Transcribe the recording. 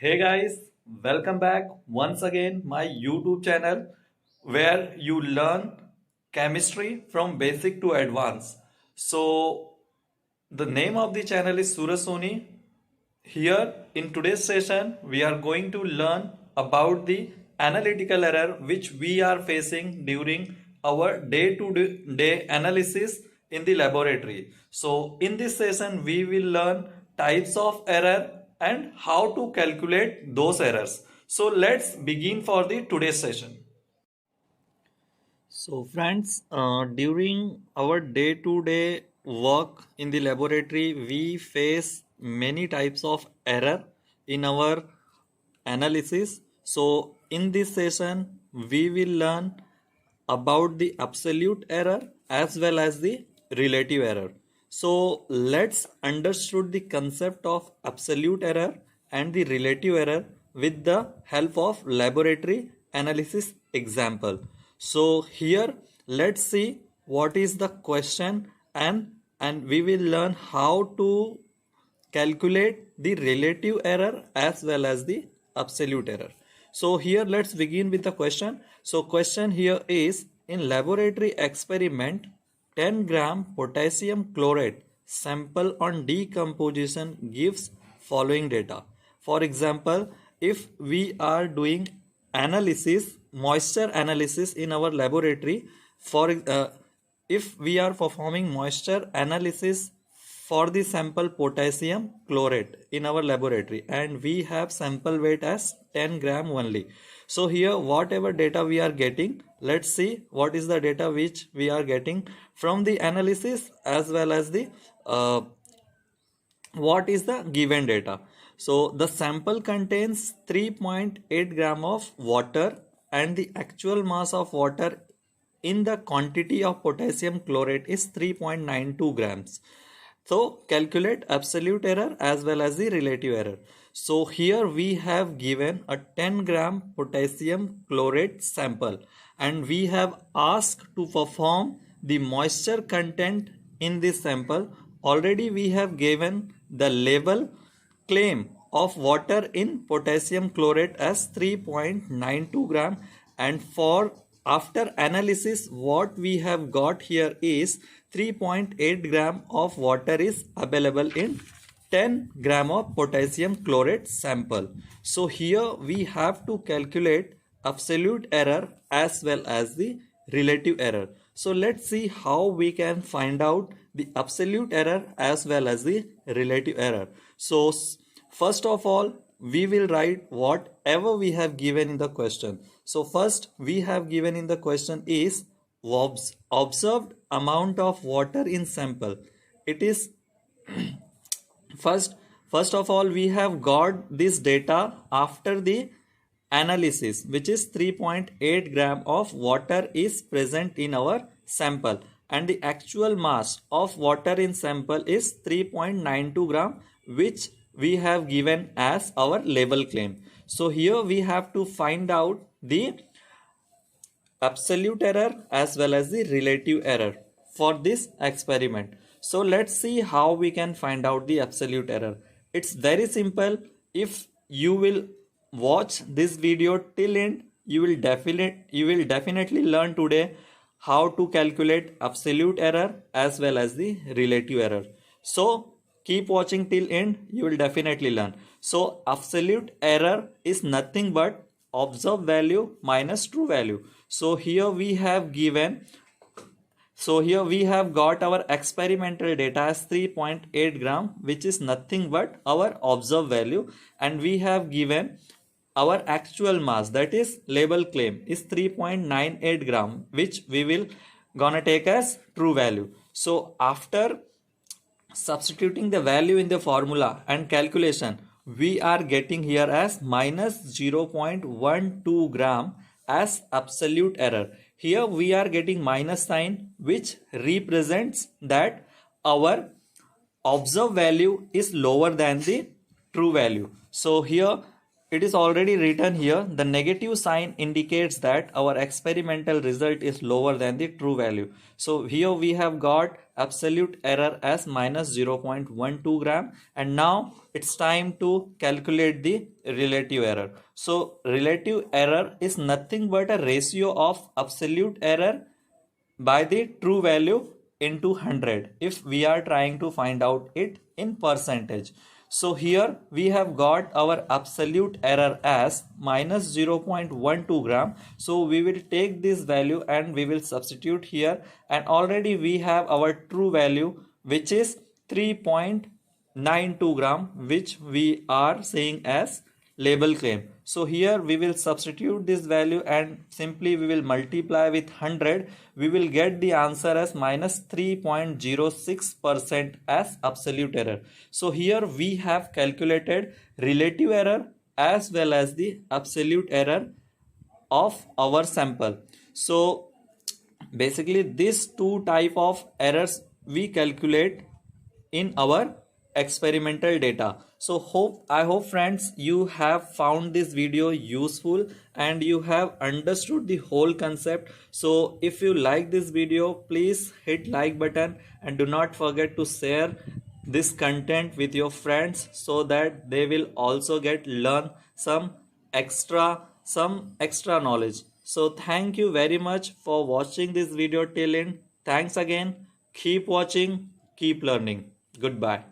Hey guys, welcome back once again my YouTube channel where you learn chemistry from basic to advanced. So the name of the channel is Surasoni. Here in today's session we are going to learn about the analytical error which we are facing during our day-to-day analysis in the laboratory. So in this session we will learn types of error and how to calculate those errors. So let's begin for the today's session. So friends, during our day-to-day work in the laboratory, we face many types of error in our analysis. So in this session, we will learn about the absolute error as well as the relative error. So let's understood the concept of absolute error and the relative error with the help of laboratory analysis example. So here let's see what is the question and we will learn how to calculate the relative error as well as the absolute error. So here let's begin with the question. So question here is, in laboratory experiment 10 gram potassium chlorate sample on decomposition gives following data. For example, if we are doing analysis, moisture analysis in our laboratory, for if we are performing moisture analysis for the sample potassium chlorate in our laboratory and we have sample weight as 10 gram only. So here whatever data we are getting, let's see what is the data which we are getting from the analysis as well as the what is the given data. So the sample contains 3.8 gram of water and the actual mass of water in the quantity of potassium chlorate is 3.92 grams. So calculate absolute error as well as the relative error. So here we have given a 10 gram potassium chlorate sample and we have asked to perform the moisture content in this sample. Already we have given the level claim of water in potassium chlorate as 3.92 gram, and for after analysis what we have got here is 3.8 gram of water is available in 10 gram of potassium chlorate sample. So here we have to calculate absolute error as well as the relative error. So let's see how we can find out the absolute error as well as the relative error. So first of all, we will write whatever we have given in the question. So first we have given in the question is observed amount of water in sample. It is first of all we have got this data after the analysis, which is 3.8 gram of water is present in our sample and the actual mass of water in sample is 3.92 gram, which we have given as our label claim. So here we have to find out the absolute error as well as the relative error for this experiment. So let's see how we can find out the absolute error. It's very simple. If you will watch this video till end, you will definitely learn today how to calculate absolute error as well as the relative error. So keep watching till end, you will definitely learn. So absolute error is nothing but observed value minus true value. So here we have got our experimental data as 3.8 gram, which is nothing but our observed value, and we have given our actual mass, that is label claim, is 3.98 gram, which we will gonna take as true value. So after substituting the value in the formula and calculation, we are getting here as minus 0.12 gram as absolute error. Here we are getting minus sign, which represents that our observed value is lower than the true value. So here it is already written here. The negative sign indicates that our experimental result is lower than the true value. So here we have got absolute error as minus 0.12 gram, and now it's time to calculate the relative error. So relative error is nothing but a ratio of absolute error by the true value into 100 if we are trying to find out it in percentage. So here we have got our absolute error as minus 0.12 gram. So we will take this value and we will substitute here, and already we have our true value, which is 3.92 gram, which we are saying as label claim. So here we will substitute this value and simply we will multiply with 100. We will get the answer as minus 3.06% as absolute error. So here we have calculated relative error as well as the absolute error of our sample. So basically these two type of errors we calculate in our experimental data. So I hope friends you have found this video useful and you have understood the whole concept. So if you like this video, please hit like button and do not forget to share this content with your friends so that they will also learn some extra knowledge. So thank you very much for watching this video till end. Thanks again. Keep watching, keep learning. Goodbye.